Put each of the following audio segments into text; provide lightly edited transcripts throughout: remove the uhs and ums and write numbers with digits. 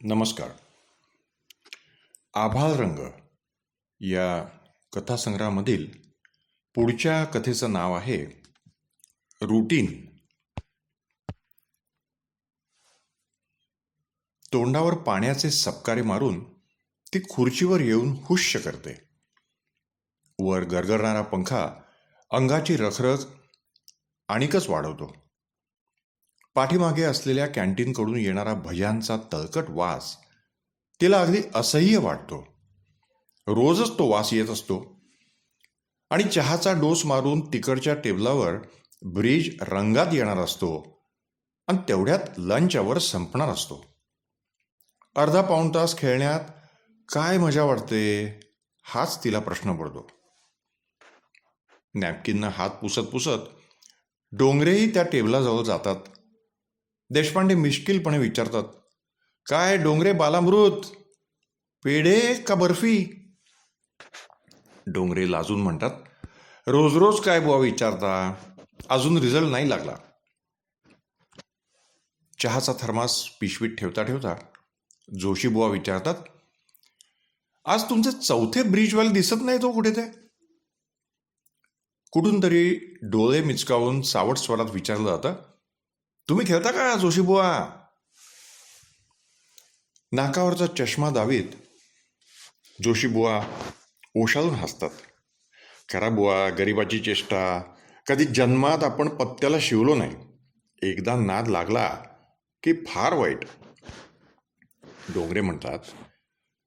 नमस्कार. आभाळ रंग या कथासंग्रहामधील पुढच्या कथेचं नाव आहे रुटीन. तोंडावर पाण्याचे सपकारे मारून ती खुर्चीवर येऊन हुश्य करते. वर गरगरणारा पंखा अंगाची रखरख आणिकच वाढवतो. पाठीमागे असलेल्या कॅन्टीनकडून येणारा भज्यांचा तळकट वास तिला अगदी असह्य वाटतो. रोजच तो वास येत असतो आणि चहाचा डोस मारून तिकडच्या टेबलावर ब्रिज रंगात येणार असतो आणि तेवढ्यात लंच आवर संपणार असतो. अर्धा पाऊण तास खेळण्यात काय मजा वाटते हाच तिला प्रश्न पडतो. नॅपकिननं हात पुसत पुसत डोंगरेही त्या टेबलाजवळ जातात. देशपांडे मिश्किलपणे विचारतात, काय डोंगरे बालामृत, पेढे का बर्फी? डोंगरे लाजून म्हणतात, रोज रोज काय बुवा विचारता, अजून रिझल्ट नाही लागला. चहाचा थर्मास पिशवीत ठेवता ठेवता जोशी बुवा विचारतात, आज तुमचे चौथे ब्रिजवाले दिसत नाही तो कुठे ते? कुठून तरी डोळे मिचकावून सावट स्वरात विचारलं जातं, तुम्ही खेळता का जोशी बुवा? नाकावरचा चष्मा दावीत जोशी बुवा ओशाळून हसतात. खरा बुवा, गरिबाची चेष्टा. कधी जन्मात आपण पत्त्याला शिवलो नाही. एकदा नाद लागला की फार वाईट. डोंगरे म्हणतात,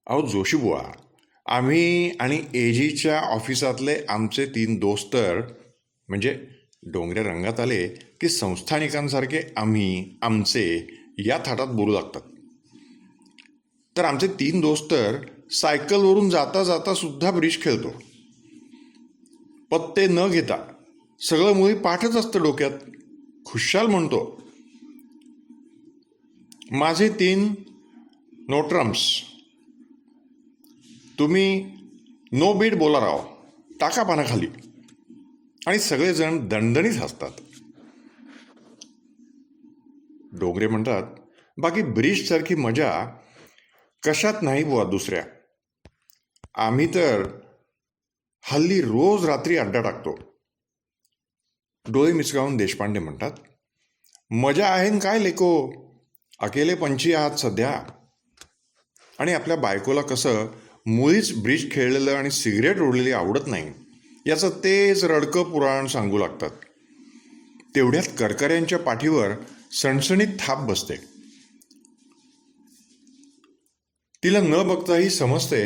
अहो जोशी बुवा, आम्ही आणि एजीच्या ऑफिसातले आमचे 3 दोस्त तर, म्हणजे डोंगरे रंगात आले की संस्थानिकांसारखे आम्ही आमचे या थाटात बोलू लागतात. तर आमचे 3 दोस्त तर सायकलवरून जाता जाता सुद्धा ब्रिज खेळतो. पत्ते न घेता सगळं मुळी पाठच असतं डोक्यात. खुशाल म्हणतो, माझे 3 नोट्रम्स, तुम्ही नो बीट बोला राव, टाका पानाखाली. आणि सगळेजण दणदणीत हसतात. डोंगरे म्हणतात, बाकी ब्रिजसारखी मजा कशात नाही बुवा दुसऱ्या. आम्ही तर हल्ली रोज रात्री अड्डा टाकतो. डोळे मिचकावून देशपांडे म्हणतात, मजा आहे न काय लेको, अकेले पंछी आहात सध्या. आणि आपल्या बायकोला कसं मुळीच ब्रिज खेळलेलं आणि सिगरेट ओढलेली आवडत नाही याचं तेच रडकं पुराण सांगू लागतात. तेवढ्यात करकऱ्यांच्या पाठीवर सणसणीत थाप बसते. तिला न बघताही समजते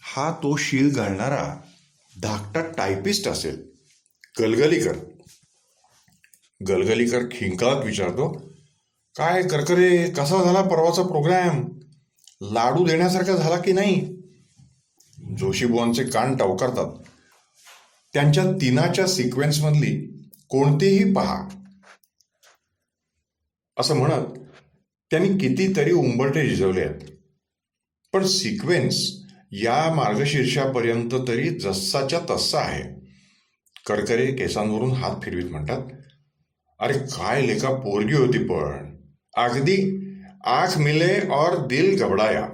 हा तो शील घालणारा धाकटा टायपिस्ट असेल. गलगलीकर. गलगलीकर खिंकाळत विचारतो, काय करकरे, कसा झाला परवाचा प्रोग्राम? लाडू देण्यासारखा झाला की नाही? जोशीबुवांचे कान टवकारतात. त्यांच्या तिनाच्या सिक्वेन्समधली कोणतीही पहा असं म्हणत त्यांनी कितीतरी उंबरठे झिजवले आहेत, पण सिक्वेन्स या मार्गशीर्षापर्यंत तरी जस्साच्या तस्सा आहे. करकरे केसांवरून हात फिरवीत म्हणतात, अरे काय लेका पोरगी होती, पण अगदी आंख मिले और दिल घबडाया.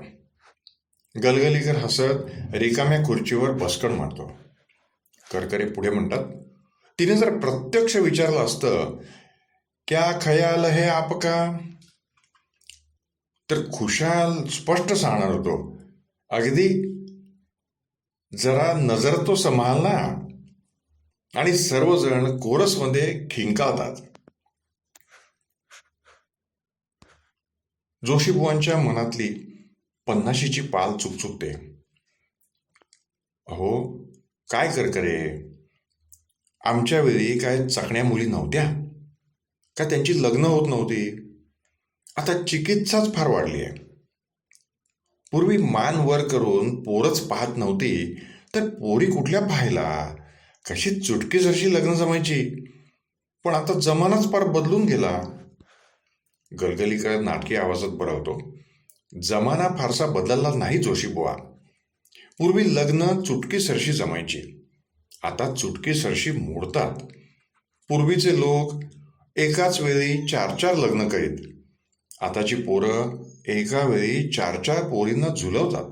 गलगलीकर हसत रिकाम्या खुर्चीवर बसकण मारतो. करकरे पुढे म्हणतात, तिने जर प्रत्यक्ष विचारलं असतं, क्या खयाल है आपका, तर खुशाल स्पष्ट सांगणार होतो, अगदी जरा नजर तो संभाल ना. आणि सर्वजण कोरसमध्ये खिंकाळतात. जोशीबुवांच्या मनातली पन्नाशीची पाल चुकचुकते. अहो काय करकरे, आमच्या वेळी काय चकण्या मुली नव्हत्या का? त्यांची लग्न होत नव्हती? आता चिकित्साच फार वाढली आहे. पूर्वी मान वर करून पोरच पाहत नव्हती, तर पोरी कुठल्या पाहायला? कशी चुटकीस अशी लग्न जमायची. पण आता जमानाच फार बदलून गेला. गलगलीकर नाटकी आवाजात बरवतो, जमाना फारसा बदलला नाही जोशीबुवा. पूर्वी लग्न चुटकी सरशी जमायची, आता चुटकी सरशी मोडतात. पूर्वीचे लोक एकाच वेळी 4-4 लग्न करीत. आताची पोरं एका वेळी 4-4 पोरींना झुलवतात.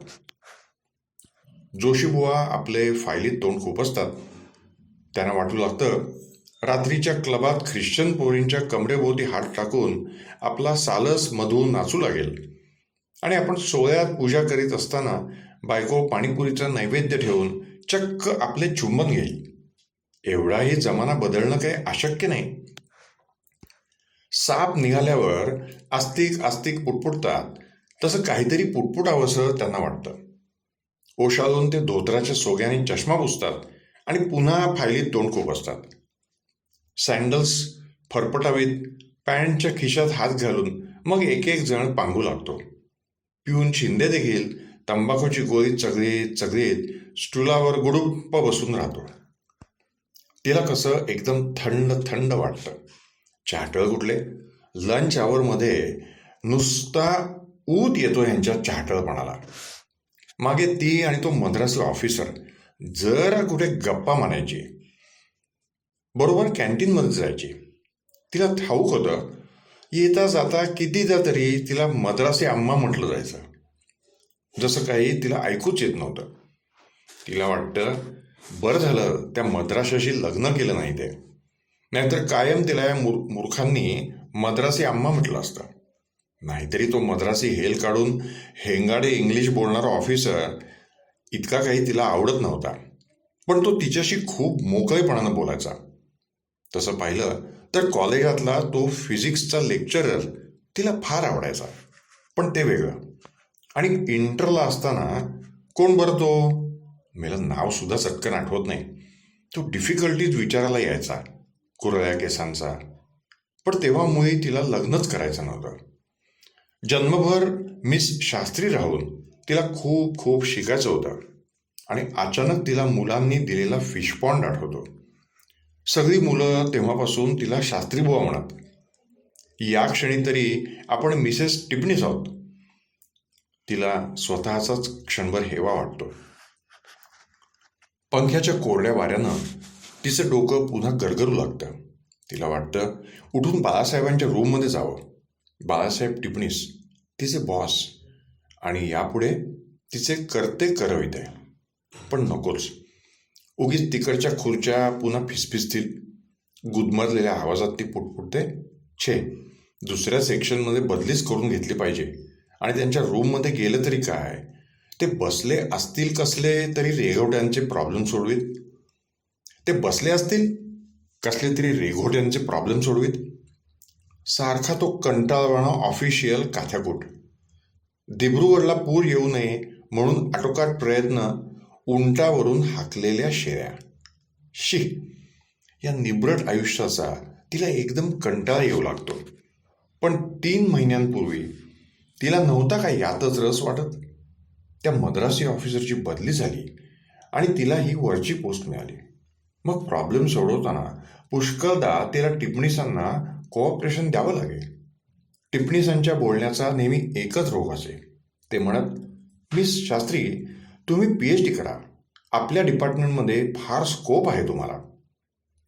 जोशीबुवा आपले फायलीत तोंड खुपसतात. त्यांना वाटू लागतं रात्रीच्या क्लबात ख्रिश्चन पोरींच्या कमरेभोवती हात टाकून आपला सालस मधू नाचू लागेल आणि आपण सोहळ्यात पूजा करीत असताना बायको पाणीपुरीचा नैवेद्य ठेवून चक्क आपले चुंबन घेईल. एवढाही जमाना बदलणं काही अशक्य नाही. साप निघाल्यावर आस्तिक आस्तिक पुटपुटतात, तसं काहीतरी पुटपुटावंसं त्यांना वाटतं. ओशाळून ते धोत्राच्या सोग्याने चष्मा पुसतात आणि पुन्हा फायलीत तोंड खुपसतात. सँडल्स फरफटावीत पॅन्टच्या खिशात हात घालून मग एक एक जण पांगू लागतो. पिऊन शिंदे देखील तंबाखूची गोळी चगळीत चगळीत स्टुलावर गुडुप्प बसून राहतो. तिला कसं एकदम थंड थंड वाटतं. चाटळ कुठले, लंच आवरमध्ये नुसता ऊत येतो ह्यांच्या चाटळपणाला. मागे ती आणि तो मद्रासी ऑफिसर जरा कुठे गप्पा मारायची. बरोबर कॅन्टीनमध्ये जायची. तिला ठाऊक होतं येता जाता कितीदा तरी तिला मद्रासी अम्मा म्हटलं जायचं. जसं काही तिला ऐकूच येत नव्हतं. तिला वाटतं बरं झालं त्या मद्राशाशी लग्न केलं नाही ते, नाहीतर कायम तिला या मूर्खांनी मद्रासी अम्मा म्हटलं असतं. नाहीतरी तो मद्रासी हेल काढून हेंगाडे इंग्लिश बोलणारा ऑफिसर इतका काही तिला आवडत नव्हता, पण तो तिच्याशी खूप मोकळेपणानं बोलायचा. तसं पाहिलं तर कॉलेजातला तो फिजिक्सचा लेक्चरर तिला फार आवडायचा, पण ते वेगळं. आणि इंटरला असताना कोण बरं तो, मला नावसुद्धा चटकन आठवत नाही, तो डिफिकल्टीज विचारायला यायचा, कुरळ्या केसांचा. पण तेव्हा मुळे तिला लग्नच करायचं नव्हतं. जन्मभर मिस शास्त्री राहून तिला खूप खूप शिकायचं होतं. आणि अचानक तिला मुलांनी दिलेला फिशपॉन्ड आठवतो. सगळी मुलं तेव्हापासून तिला शास्त्रीबुवा म्हणत. या क्षणी तरी आपण मिसेस टिपणीस आहोत. तिला स्वतःचाच क्षणभर हेवा वाटतो. पंख्याच्या कोरड्या वाऱ्यानं तिचं डोकं पुन्हा गरगरू लागतं. तिला वाटतं उठून बाळासाहेबांच्या रूममध्ये जावं. बाळासाहेब टिपणीस तिचे बॉस आणि यापुढे तिचे करते करविते. पण नकोच. उगीच तिकडच्या खुर्च्या पुन्हा फिसफिसतील. गुदमरलेल्या आवाजात ती पुटपुटते, छे, दुसऱ्या सेक्शनमध्ये बदलीच करून घेतली पाहिजे. आणि त्यांच्या रूममध्ये गेलं तरी काय, ते बसले असतील कसले तरी रेघोट्यांचे प्रॉब्लेम सोडवीत. ते बसले असतील कसले तरी रेघोट्यांचे प्रॉब्लेम सोडवीत. सारखा तो कंटाळवाणा ऑफिशियल काथ्याकूट. दिब्रुगडला पूर येऊ नये म्हणून आटोकाट प्रयत्न, उंटावरून हाकलेल्या शेऱ्या. शी, या निब्रट आयुष्याचा तिला एकदम कंटाळा येऊ लागतो. पण 3 महिन्यांपूर्वी तिला नव्हता का यातच रस वाटत. त्या मद्रासी ऑफिसरची बदली झाली आणि तिला ही वरची पोस्ट मिळाली. मग प्रॉब्लेम सोडवताना पुष्कळदा तिला टिपणीसांना कोऑपरेशन द्यावं लागेल. टिपणीसांच्या बोलण्याचा नेहमी एकच रोग असे. ते म्हणत, मिस शास्त्री, तुम्ही PhD करा. आपल्या डिपार्टमेंटमध्ये फार स्कोप आहे तुम्हाला.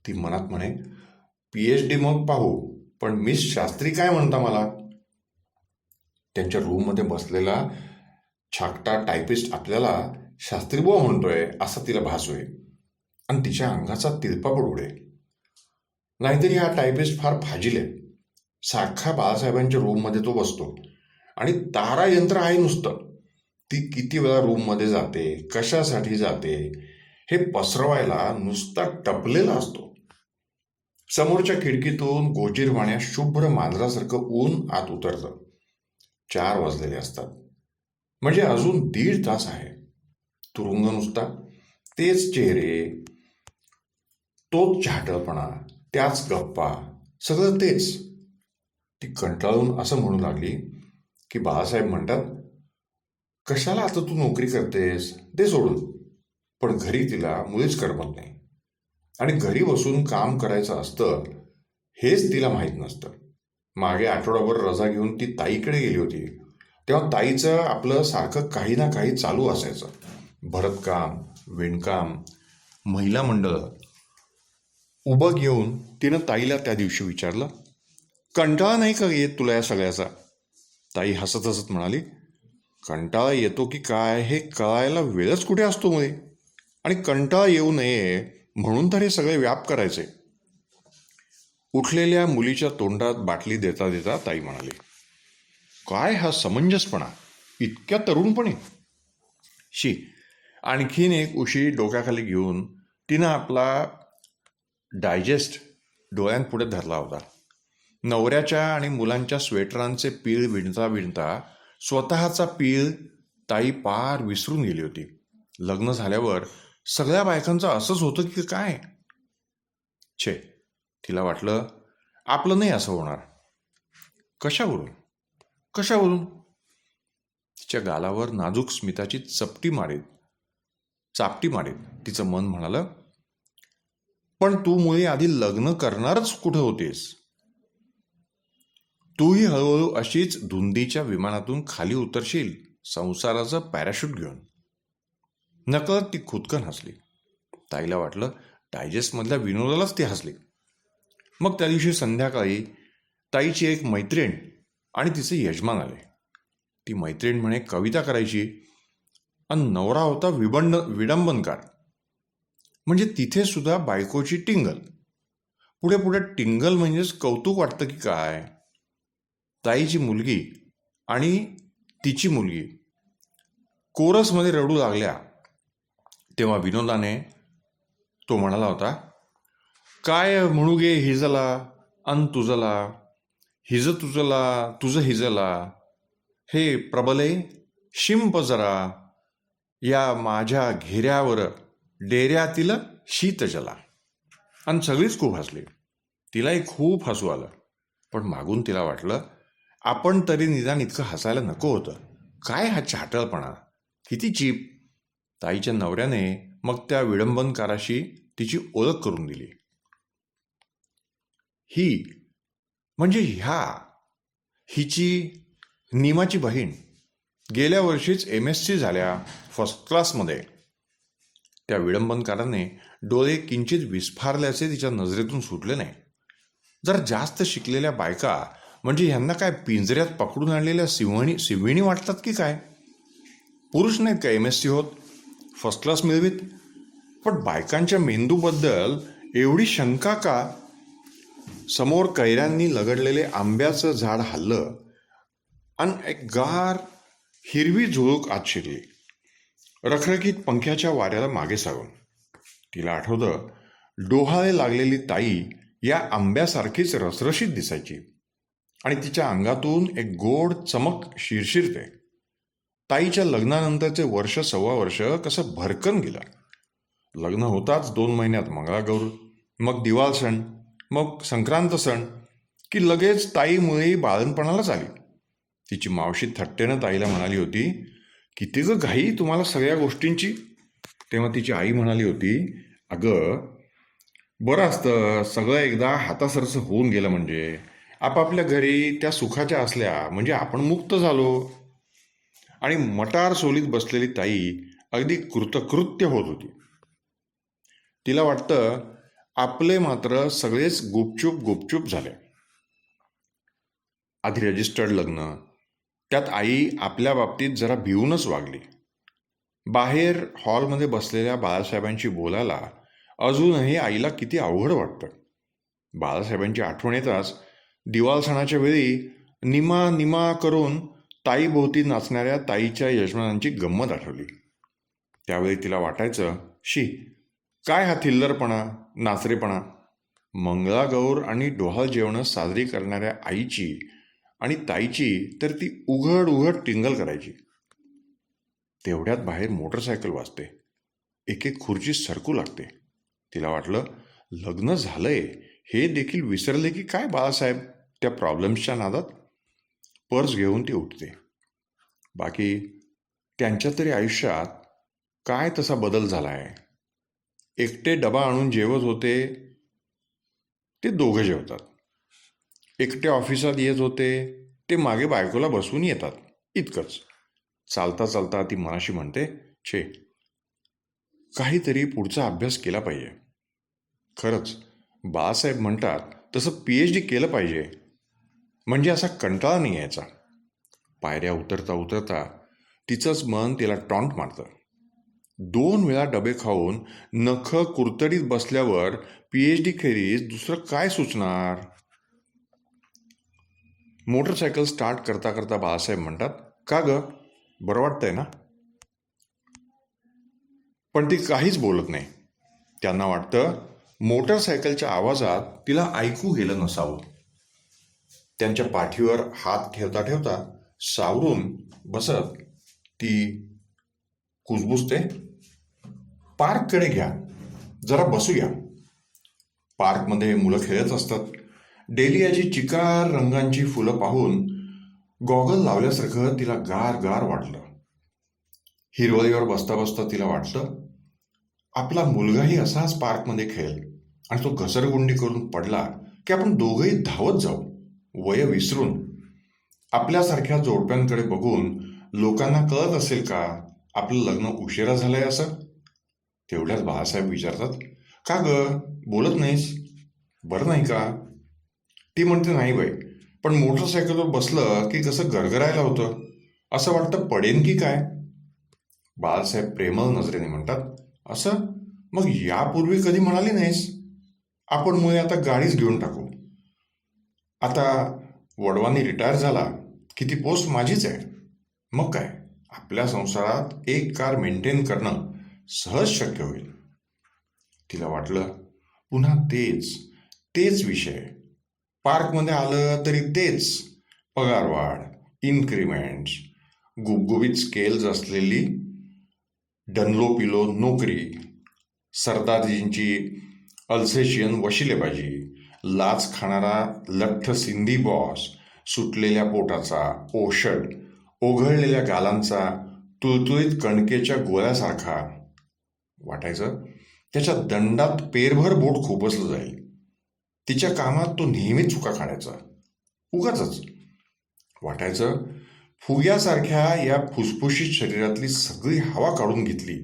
ती मनात म्हणे, PhD मग पाहू, पण मिस शास्त्री काय म्हणता मला. त्यांच्या रूममध्ये बसलेला छाकटा टायपिस्ट आपल्याला शास्त्रीबुवा म्हणतोय असा तिला भास होईल आणि तिच्या अंगाचा तिरपापड उडेल. नाहीतरी हा टायपिस्ट फार फाजील आहे. सारखा बाळासाहेबांच्या रूममध्ये तो बसतो आणि तारा यंत्र आहे नुसतं. ती किती वेळा रूममध्ये जाते, कशासाठी जाते हे पसरवायला नुसता टपलेला असतो. समोरच्या खिडकीतून गोजीरवाण्या शुभ्र मांजरासारखं ऊन आत उतरतं. 4 वाजलेले असतात. म्हणजे अजून 1.5 तास आहे. तुरुंग नुसता, तेच चेहरे, तोच झाटळपणा, त्याच गप्पा, सगळं तेच. ती कंटाळून असं म्हणू लागली की बाळासाहेब म्हणतात, कशाला आता तू नोकरी करतेस, ते सोडून. पण घरी तिला मुळीच करमत नाही. आणि घरी बसून काम करायचं असतं हेच तिला माहीत नसतं. मागे आठवडाभर रजा घेऊन ती ताईकडे गेली होती. तेव्हा ताईचं आपलं सारखं काही ना काही चालू असायचं. भरतकाम, विणकाम, महिला मंडळ. उभं घेऊन तिनं ताईला त्या दिवशी विचारलं, कंटाळा नाही का येत तुला या सगळ्याचा. ताई हसत हसत म्हणाली, कंटाळा येतो की काय हे कळायला वेळच कुठे असतो मध्ये. आणि कंटाळा येऊ नये म्हणून तर हे सगळे व्याप करायचे. उठलेल्या मुलीच्या तोंडात बाटली देता देता ताई म्हणाली, काय हा समंजसपणा, इतक्या तरुणपणी. शी. आणखीन एक उशी डोक्याखाली घेऊन तिनं आपला डायजेस्ट डोळ्यांपुढे धरला होता. नवऱ्याच्या आणि मुलांच्या स्वेटरांचे पीळ विणता विणता स्वतःचा पीळ ताई पार विसरून गेली होती. लग्न झाल्यावर सगळ्या बायकांचं असंच होतं की काय? छे, तिला वाटलं आपलं नाही असं होणार. कशावरून कशावरून? तिच्या गालावर नाजूक स्मिताची चापटी मारीत तिचं मन म्हणालं, पण तू मुळे आधी लग्न करणारच कुठं होतेस? तूही हळूहळू अशीच धुंदीच्या विमानातून खाली उतरशील संसाराचं पॅराशूट घेऊन. नकळत ती खुदकन हसली. ताईला वाटलं डायजेस्टमधल्या विनोदालाच ती हसली. मग त्या दिवशी संध्याकाळी ताईची एक मैत्रीण आणि तिचे यजमान आले. ती मैत्रीण म्हणे कविता करायची आणि नवरा होता विडंबनकार. म्हणजे तिथे सुद्धा बायकोची टिंगल. पुढे पुढे टिंगल म्हणजेच कौतुक वाटतं की काय? ताईची मुलगी आणि तिची मुलगी कोरसमध्ये रडू लागल्या तेव्हा विनोदाने तो म्हणाला होता, काय म्हणू गे हिजला अन तुझला, हिज तुझला तुझं हिजला, हे प्रबले शिंप जरा या माझ्या घेऱ्यावर डेऱ्यातील शीत जला. आणि सगळीच खूप हसली. तिलाही खूप हसू आलं. पण मागून तिला वाटलं आपण तरी निदान इतकं हसायला नको होतं. काय हा चाटळपणा, किती चीप. ताईच्या नवऱ्याने मग त्या विडंबनकाराशी तिची ओळख करून दिली. ही म्हणजे हिची नीमाची बहीण. गेल्या वर्षीच MSc झाल्या, फर्स्ट क्लासमध्ये. त्या विडंबनकाराने डोळे किंचित विस्फारल्याचे तिच्या नजरेतून सुटले नाही. जर जास्त शिकलेल्या बायका म्हणजे ह्यांना काय पिंजऱ्यात पकडून आणलेल्या सिंहिणी वाटतात की काय? पुरुष नाहीत का MSc होत, फर्स्ट क्लास मिळवीत? पण बायकांच्या मेंदूबद्दल एवढी शंका का? समोर कैऱ्यांनी लगडलेले आंब्याचं झाड हल्लं आणि एक गार हिरवी झुळूक आत शिरली, रखरखीत पंख्याच्या वाऱ्याला मागे सारून. तिला आठवतं डोहाळे लागलेली ताई या आंब्यासारखीच रसरशीत दिसायची आणि तिच्या अंगातून एक गोड चमक शिरशिरते. ताईच्या लग्नानंतरचे वर्ष सव्वा वर्ष कसं भरकन गेलं. लग्न होताच 2 महिन्यात मंगळागौर, मग दिवाळ सण, मग संक्रांत सण की लगेच ताईमुळे बाळणपणालाच आली. तिची मावशी थट्टेनं ताईला म्हणाली होती, किती ग घाई तुम्हाला सगळ्या गोष्टींची. तेव्हा तिची आई म्हणाली होती, अगं बरं असतं सगळं एकदा हातासरसं होऊन गेलं म्हणजे, आपापल्या घरी त्या सुखाच्या असल्या म्हणजे आपण मुक्त झालो. आणि मटार सोलीत बसलेली ताई अगदी कृतकृत्य होत होती. तिला वाटतं आपले मात्र सगळेच गुपचूप झाले. आधी रजिस्टर्ड लग्न, त्यात आई आपल्या बाबतीत जरा भिवूनच वागली. बाहेर हॉलमध्ये बसलेल्या बाळासाहेबांशी बोलायला अजूनही आईला किती अवघड वाटतं. बाळासाहेबांची आठवण येताच दिवाळ सणाच्या वेळी निमा करून ताईभोवती नाचणाऱ्या ताईच्या यजमानांची गंमत आठवली. त्यावेळी तिला वाटायचं, शी काय हा थिल्लरपणा, नाचरेपणा. मंगळागौर आणि डोहाळ जेवणं साजरी करणाऱ्या आईची आणि ताईची तर ती उघड टिंगल करायची. तेवढ्यात बाहेर मोटरसायकल वाजते, एक खुर्ची सरकू लागते. तिला वाटलं लग्न झालंय हे देखील विसरले की काय बाळासाहेब त्या प्रॉब्लेम्सच्या नादात. पर्स घेऊन ती उठते. बाकी त्यांच्या तरी आयुष्यात काय तसा बदल झाला आहे? एकटे डबा आणून जेवत होते ते दोघं जेवतात, एकटे ऑफिसात येत होते ते मागे बायकोला बसवून येतात, इतकंच. चालता ती मनाशी म्हणते, छे काहीतरी पुढचा अभ्यास केला पाहिजे. खरंच बाळासाहेब म्हणतात तसं PhD केलं पाहिजे, म्हणजे असा कंटाळा नाही यायचा. पायऱ्या उतरता उतरता तिचंच मन तिला टॉन्ट मारतं. 2 वेळा डबे खाऊन नख कुरतडीत बसल्यावर PhD खेरीज दुसरं काय सुचणार? मोटरसायकल स्टार्ट करता करता बाळासाहेब म्हणतात, का ग, बरं वाटतंय ना? पण ती काहीच बोलत नाही. त्यांना वाटतं मोटरसायकलच्या आवाजात तिला ऐकू गेलं नसावं. त्यांच्या पाठीवर हात ठेवता ठेवता सावरून बसत ती कुजबुजते, पार्ककडे घ्या, जरा बसूया. पार्कमध्ये मुलं खेळत असतात. डेलियाची चिकार रंगांची फुलं पाहून गॉगल लावल्यासारखं तिला गार गार वाटलं. हिरवळीवर बसता बसता तिला वाटलं आपला मुलगाही असाच पार्कमध्ये खेळेल आणि तो घसरगुंडी करून पडला की आपण दोघंही धावत जाऊ, वय विसरून. आपल्यासारख्या जोडप्यांकडे बघून लोकांना कळत असेल का आपलं लग्न उशिरा झालंय असं? तेवढ्याच बाळासाहेब विचारतात, का ग, बोलत नाहीस, बरं नाही का? ती म्हणते, नाही बाई, पण मोटरसायकलवर बसलं की कसं गरगरायला होतं, असं वाटतं पडेन की काय. बाळासाहेब प्रेमळ नजरेने म्हणतात, असं? मग यापूर्वी कधी म्हणाली नाहीस? आपण मुळे आता गाडीच घेऊन टाकू. आता वडवानी रिटायर झाला की ती पोस्ट माझीच आहे. मग काय, आपल्या संसारात एक कार मेंटेन करणं सहज शक्य होईल. तिला वाटलं पुन्हा तेच विषय. पार्कमध्ये आलं तरी तेच पगारवाढ, इन्क्रिमेंट्स, गुबगुबीत स्केल्स असलेली डनलोपिलो नोकरी, सरदारजींची अल्सेशियन वशिलेबाजी, लाच खाणारा लठ्ठ सिंधी बॉस, सुटलेल्या पोटाचा, ओषट, ओघळलेल्या गालांचा, तुळतुळीत कणकेच्या गोळ्यासारखा. वाटायचं त्याच्या दंडात पेरभर बोट खुपसलं जाईल. तिच्या कामात तो नेहमीच चुका काढायचा, उगाचच. वाटायचं फुग्यासारख्या या फुसफुशीत शरीरातली सगळी हवा काढून घेतली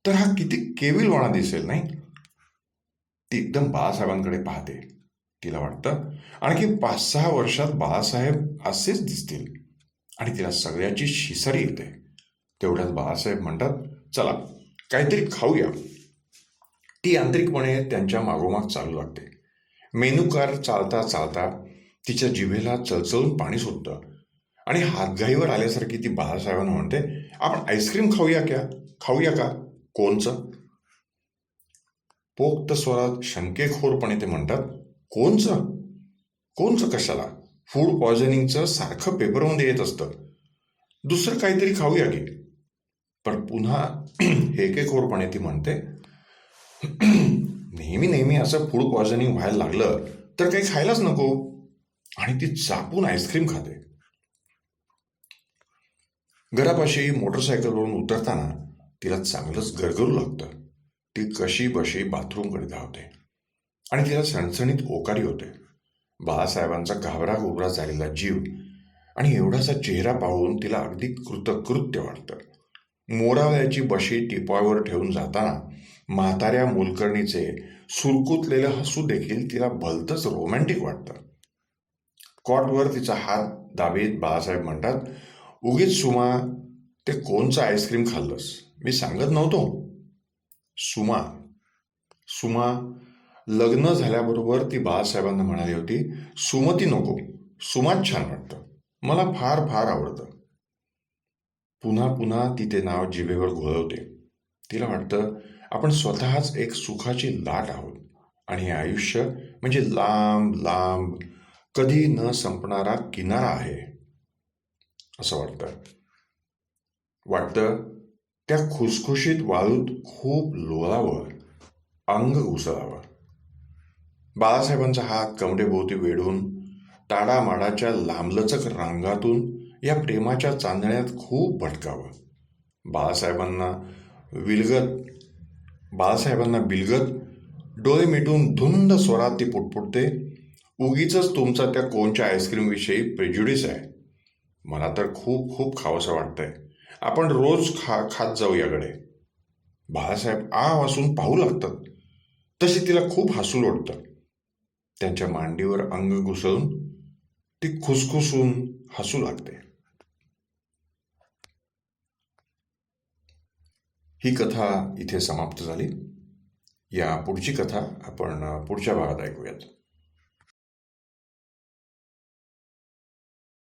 तर हा किती केविलवाणा दिसेल, नाही? ती एकदम बाळासाहेबांकडे पाहते. तिला वाटतं आणखी 5-6 वर्षात बाळासाहेब असेच दिसतील आणि तिला सगळ्याची शिसारी येते. तेवढ्यात बाळासाहेब म्हणतात, चला काहीतरी खाऊया. ती यांत्रिकपणे त्यांच्या मागोमाग चालू लागते. मेनू कार्ड चालता चालता तिच्या जिभेला चळचळून पाणी सुटतं आणि हातघाईवर आल्यासारखी ती बाळासाहेबांना म्हणते, आपण आईस्क्रीम खाऊया का? कोणचं? पोक्त स्वरात शंकेखोरपणे ते म्हणतात, कोणचं कशाला? फूड पॉयझनिंगचं सारखं पेपरमध्ये येत असतं. दुसरं काहीतरी खाऊया की. पण पुन्हा हेकेखोरपणे ती म्हणते, नेहमी असं फूड पॉयझनिंग व्हायला लागलं तर काही खायलाच नको. आणि ती चापून आईस्क्रीम खाते. घरापाशी मोटरसायकलवरून उतरताना तिला चांगलंच गरगरू लागतं. ती कशी बशी बाथरूमकडे धावते आणि तिला सणसणीत ओकारी होते. बाळासाहेबांचा घाबरा झालेला जीव आणि एवढासा चेहरा पाहून तिला अगदी कृतकृत्य वाटतं. मोरावल्याची बशी टिपॉयवर ठेवून जाताना म्हाताऱ्या मोलकर्णीचे सुरकुतलेलं हसू देखील तिला भलतंच रोमॅन्टिक वाटतं. कॉटवर तिचा हात दाबीत बाळासाहेब म्हणतात, उगीच सुमा, ते कोणचं आईस्क्रीम खाल्लंस? मी सांगत नव्हतो. सुमा लग्न झाल्याबरोबर ती बाळासाहेबांना म्हणाली होती, सुमती नको, सुमाच छान वाटतं, मला फार फार आवडतं. पुन्हा ती ते नाव जिभेवर घोळवते. तिला वाटतं आपण स्वतःच एक सुखाची लाट आहोत आणि हे आयुष्य म्हणजे लांब लांब कधी न संपणारा किनारा आहे असं वाटतं. त्या खुसखुशीत वाळूत खूप लोळावं, अंग घुसळावं. बाळासाहेबांचा हात कमरेभोवती वेढून ताडामाडाच्या लांबलचक रांगातून या प्रेमाच्या चांदण्यात खूप भटकावं. बाळासाहेबांना बिलगत डोळे मिटून धुंद स्वरात ती पुटपुटते, उगीच तुमचा त्या कोणच्या आईस्क्रीमविषयी प्रेज्युडिस आहे. मला तर खूप खूप खावंसं वाटतंय. आपण रोज खात जाऊ याकडे. बाळासाहेब आ वासून पाहू लागतात. तशी तिला खूप हसू लोटतं. त्यांच्या मांडीवर अंग घुसळून ती खुसखुसून हसू लागते. ही कथा इथे समाप्त झाली. या पुढची कथा आपण पुढच्या भागात ऐकूयात.